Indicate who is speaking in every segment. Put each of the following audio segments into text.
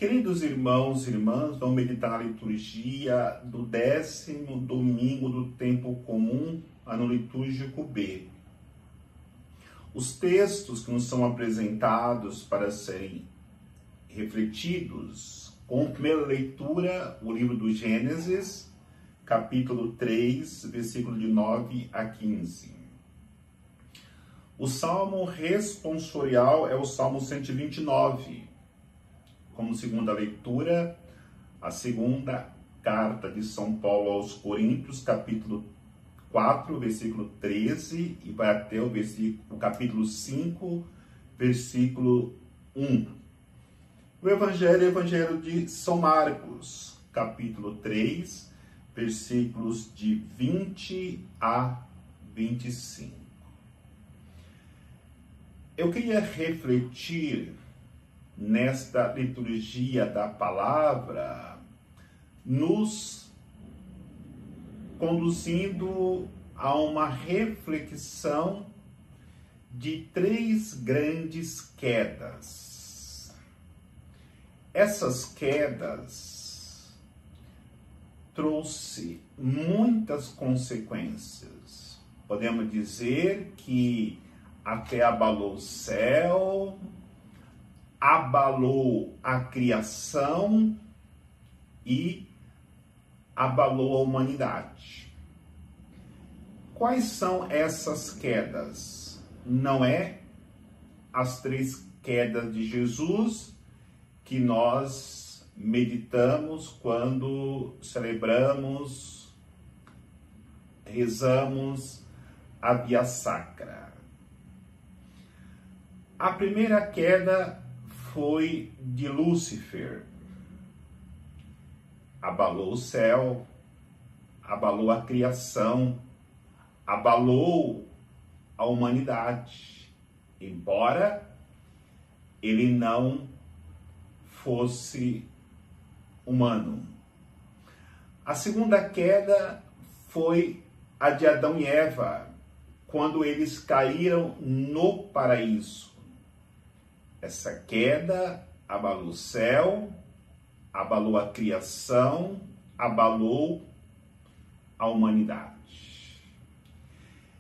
Speaker 1: Queridos irmãos e irmãs, vamos meditar na liturgia do 10º domingo do tempo comum, ano litúrgico B. Os textos que nos são apresentados para serem refletidos, com primeira leitura, o livro do Gênesis, capítulo 3, versículo de 9 a 15. O salmo responsorial é o salmo 129. Como segunda leitura, a segunda carta de São Paulo aos Coríntios, capítulo 4, versículo 13, e vai até o capítulo 5, versículo 1. O Evangelho de São Marcos, capítulo 3, versículos de 20 a 25. Eu queria refletir nesta liturgia da palavra, nos conduzindo a uma reflexão de 3 grandes quedas. Essas quedas trouxe muitas consequências. Podemos dizer que até abalou o céu, abalou a criação e abalou a humanidade. Quais são essas quedas? Não é as 3 quedas de Jesus que nós meditamos quando celebramos, rezamos a Via Sacra. A primeira queda foi de Lúcifer. Abalou o céu, abalou a criação, abalou a humanidade, embora ele não fosse humano. A segunda queda foi a de Adão e Eva, quando eles caíram no paraíso. Essa queda abalou o céu, abalou a criação, abalou a humanidade.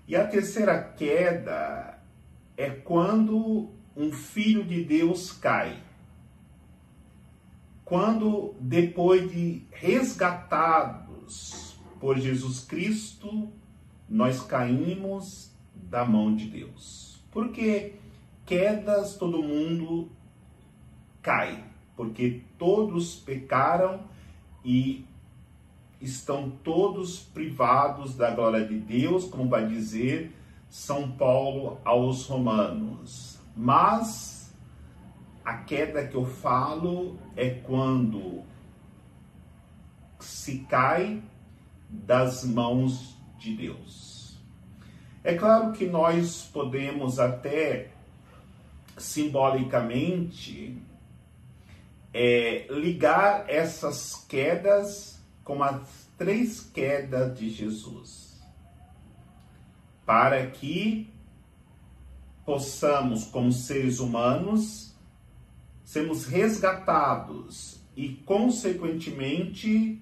Speaker 1: E a terceira queda é quando um filho de Deus cai. Quando, depois de resgatados por Jesus Cristo, nós caímos da mão de Deus. Porque quedas todo mundo cai, porque todos pecaram e estão todos privados da glória de Deus, como vai dizer São Paulo aos Romanos. Mas a queda que eu falo é quando se cai das mãos de Deus. É claro que nós podemos até simbolicamente ligar essas quedas com as 3 quedas de Jesus, para que possamos, como seres humanos, sermos resgatados e, consequentemente,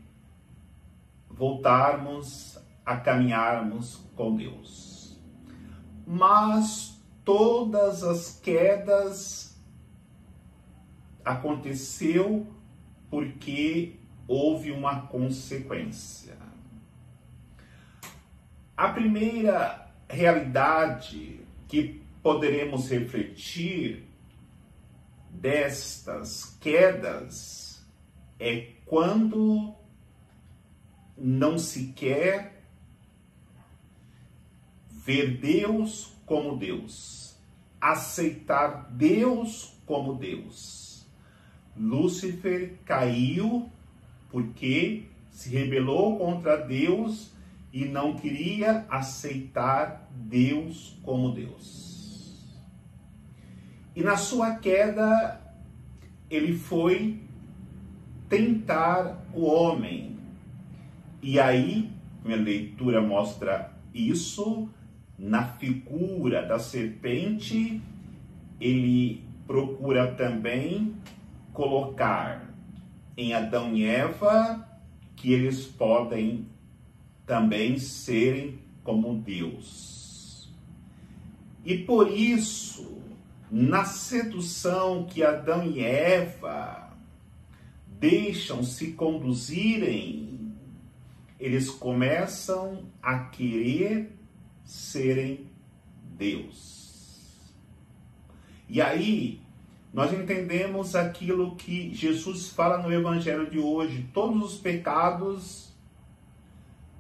Speaker 1: voltarmos a caminharmos com Deus. Mas todas as quedas aconteceu porque houve uma consequência. A primeira realidade que poderemos refletir destas quedas é quando não se quer ver Deus como Deus, aceitar Deus como Deus. Lúcifer caiu porque se rebelou contra Deus e não queria aceitar Deus como Deus. E na sua queda, ele foi tentar o homem. E aí, minha leitura mostra isso, na figura da serpente, ele procura também colocar em Adão e Eva que eles podem também serem como Deus. E por isso, na sedução que Adão e Eva deixam se conduzirem, eles começam a querer serem Deus. E aí, nós entendemos aquilo que Jesus fala no Evangelho de hoje: todos os pecados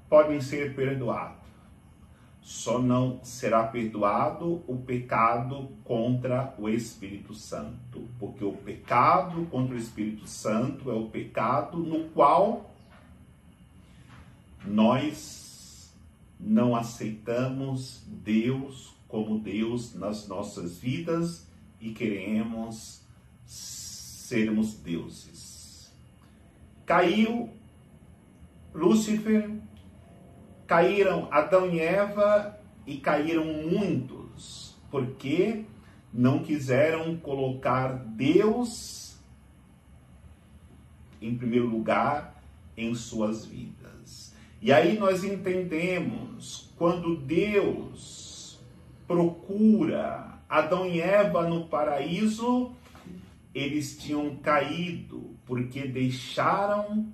Speaker 1: podem ser perdoados. Só não será perdoado o pecado contra o Espírito Santo. Porque o pecado contra o Espírito Santo é o pecado no qual nós não aceitamos Deus como Deus nas nossas vidas e queremos sermos deuses. Caiu Lúcifer, caíram Adão e Eva e caíram muitos, porque não quiseram colocar Deus em primeiro lugar em suas vidas. E aí nós entendemos, quando Deus procura Adão e Eva no paraíso, eles tinham caído porque deixaram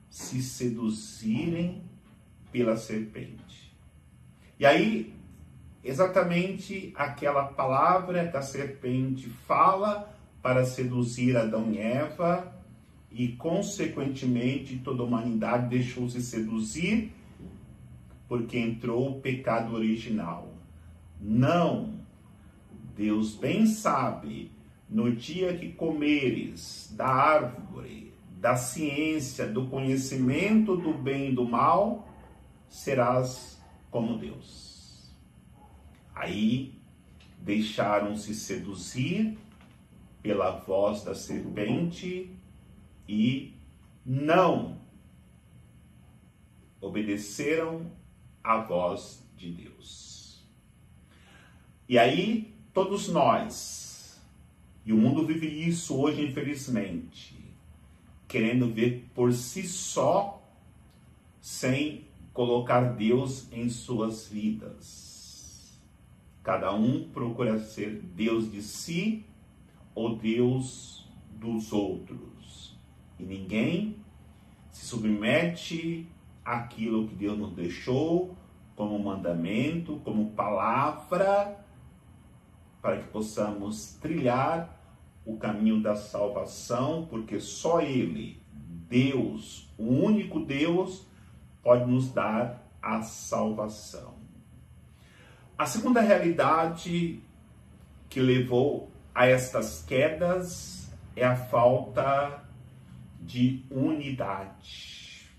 Speaker 1: se seduzirem pela serpente. E aí, exatamente aquela palavra que a serpente fala para seduzir Adão e Eva, e consequentemente toda a humanidade deixou-se seduzir porque entrou o pecado original. Não, Deus bem sabe, no dia que comeres da árvore, da ciência, do conhecimento do bem e do mal, serás como Deus. Aí deixaram-se seduzir pela voz da serpente e não obedeceram à voz de Deus. E aí todos nós, e o mundo vive isso hoje infelizmente, querendo ver por si só, sem colocar Deus em suas vidas. Cada um procura ser Deus de si ou Deus dos outros. E ninguém se submete àquilo que Deus nos deixou como mandamento, como palavra, para que possamos trilhar o caminho da salvação, porque só Ele, Deus, o único Deus, pode nos dar a salvação. A segunda realidade que levou a estas quedas é a falta de unidade,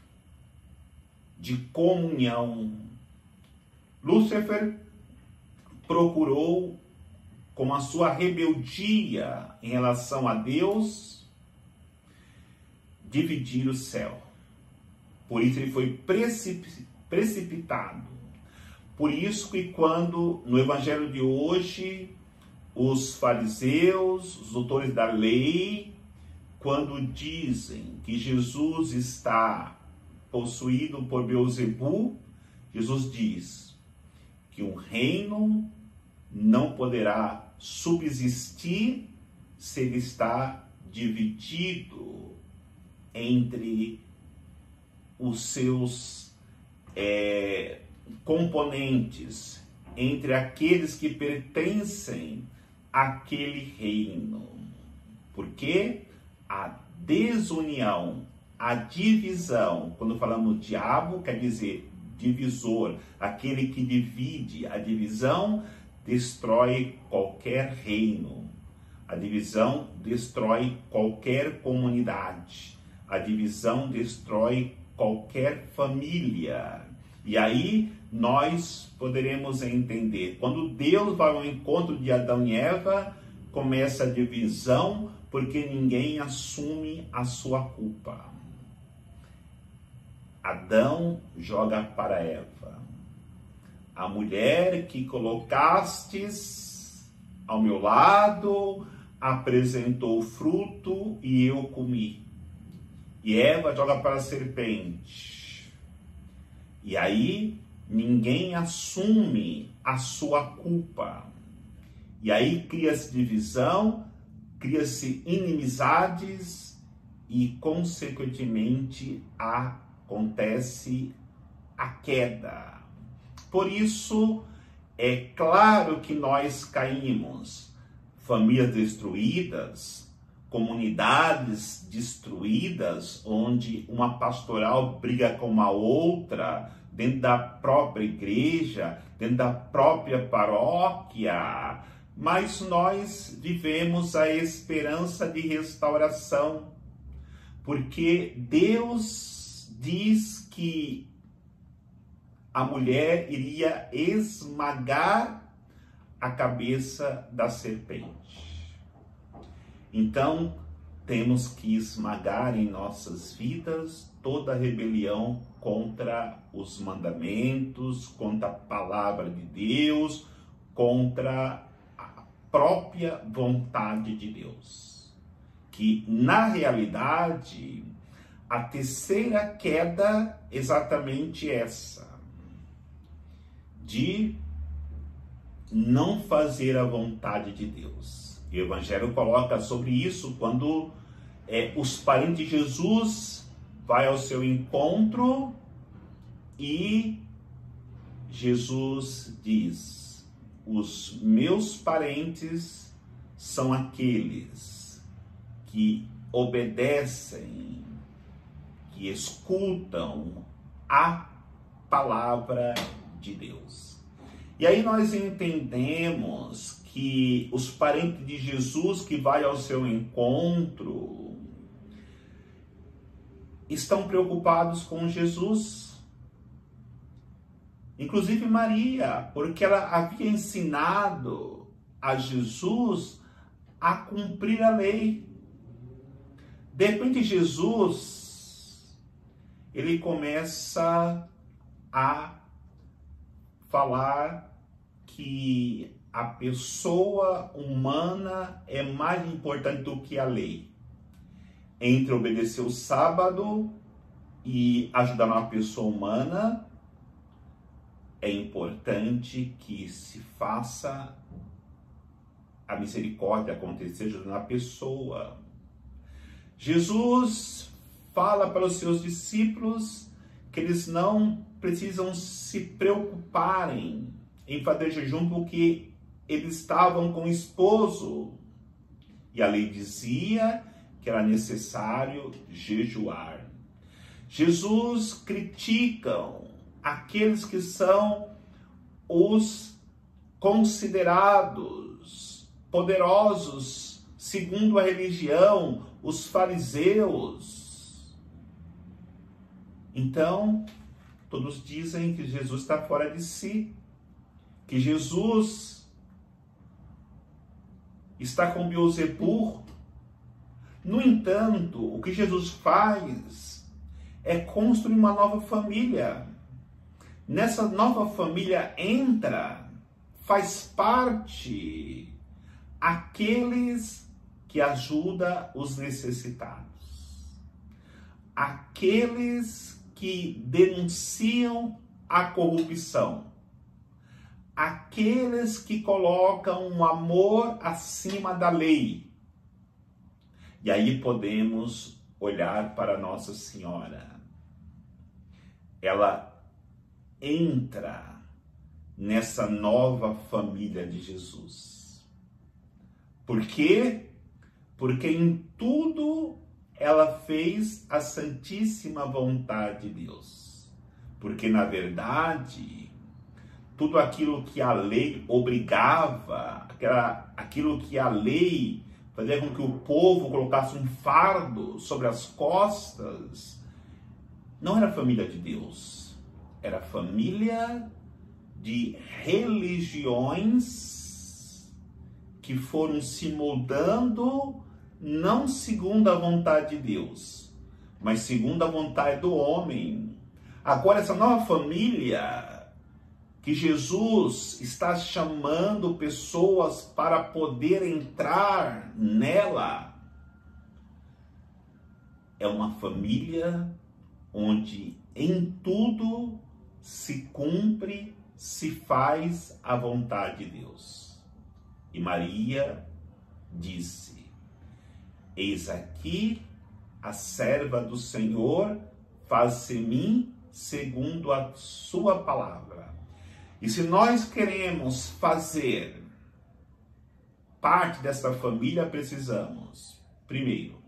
Speaker 1: de comunhão. Lúcifer procurou, com a sua rebeldia em relação a Deus, dividir o céu. Por isso ele foi precipitado. Por isso que quando no Evangelho de hoje, os fariseus, os doutores da lei, quando dizem que Jesus está possuído por Beelzebu, Jesus diz que um reino não poderá subsistir se ele está dividido entre os seus componentes, entre aqueles que pertencem àquele reino. Porque a desunião, a divisão, quando falamos diabo, quer dizer divisor, aquele que divide. A divisão destrói qualquer reino. A divisão destrói qualquer comunidade. A divisão destrói qualquer família. E aí nós poderemos entender. Quando Deus vai ao encontro de Adão e Eva, começa a divisão, porque ninguém assume a sua culpa. Adão joga para Eva: a mulher que colocastes ao meu lado, apresentou o fruto e eu comi. E Eva joga para a serpente. E aí ninguém assume a sua culpa. E aí cria-se divisão, cria-se inimizades e, consequentemente, acontece a queda. Por isso, é claro que nós caímos. Famílias destruídas, comunidades destruídas, onde uma pastoral briga com uma outra, dentro da própria igreja, dentro da própria paróquia. Mas nós vivemos a esperança de restauração, porque Deus diz que a mulher iria esmagar a cabeça da serpente. Então, temos que esmagar em nossas vidas toda rebelião contra os mandamentos, contra a palavra de Deus, contra a própria vontade de Deus. Que, na realidade, a terceira queda é exatamente essa, de não fazer a vontade de Deus. O Evangelho coloca sobre isso quando os parentes de Jesus vai ao seu encontro e Jesus diz: os meus parentes são aqueles que obedecem, que escutam a palavra de Deus. E aí nós entendemos que os parentes de Jesus que vai ao seu encontro estão preocupados com Jesus. Inclusive Maria, porque ela havia ensinado a Jesus a cumprir a lei. De repente Jesus, ele começa a falar que a pessoa humana é mais importante do que a lei. Entre obedecer o sábado e ajudar uma pessoa humana, é importante que se faça a misericórdia acontecer ajudando a pessoa. Jesus fala para os seus discípulos que eles não precisam se preocuparem em fazer jejum porque eles estavam com o esposo. E a lei dizia que era necessário jejuar. Jesus critica aqueles que são os considerados poderosos segundo a religião, os fariseus. Então, todos dizem que Jesus está fora de si, que Jesus está com Beelzebub. No entanto, o que Jesus faz é construir uma nova família. Nessa nova família faz parte aqueles que ajudam os necessitados, aqueles que denunciam a corrupção, aqueles que colocam o amor acima da lei. E aí podemos olhar para Nossa Senhora. Ela entra nessa nova família de Jesus. Por quê? Porque em tudo ela fez a santíssima vontade de Deus. Porque, na verdade, tudo aquilo que a lei obrigava, aquilo que a lei fazia com que o povo colocasse um fardo sobre as costas, não era família de Deus, era família de religiões que foram se moldando não segundo a vontade de Deus, mas segundo a vontade do homem. Agora essa nova família que Jesus está chamando pessoas para poder entrar nela, é uma família onde em tudo se cumpre, se faz a vontade de Deus. E Maria disse: eis aqui a serva do Senhor, faz-se em mim segundo a sua palavra. E se nós queremos fazer parte dessa família, precisamos, primeiro,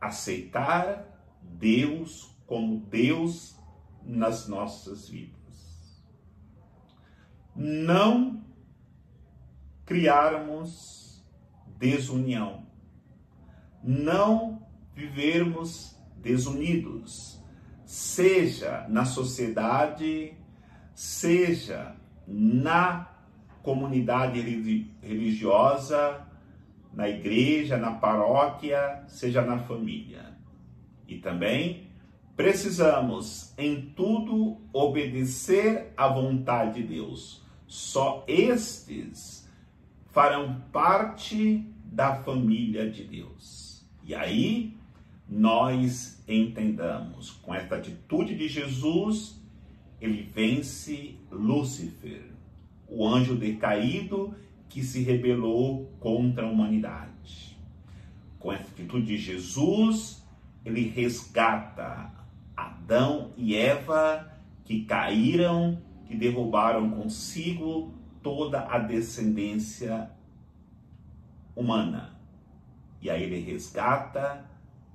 Speaker 1: aceitar Deus como Deus nas nossas vidas. Não criarmos desunião. Não vivermos desunidos, seja na sociedade, seja na comunidade religiosa, na igreja, na paróquia, seja na família. E também precisamos em tudo obedecer à vontade de Deus. Só estes farão parte da família de Deus. E aí nós entendamos, com esta atitude de Jesus, ele vence Lúcifer, o anjo decaído que se rebelou contra a humanidade. Com essa atitude de Jesus, ele resgata Adão e Eva que caíram, que derrubaram consigo toda a descendência humana. E aí ele resgata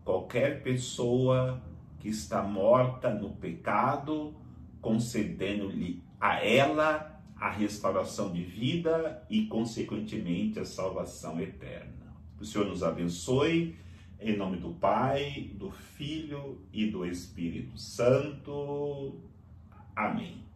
Speaker 1: qualquer pessoa que está morta no pecado, concedendo-lhe a ela a restauração de vida e, consequentemente, a salvação eterna. O Senhor nos abençoe, em nome do Pai, do Filho e do Espírito Santo. Amém.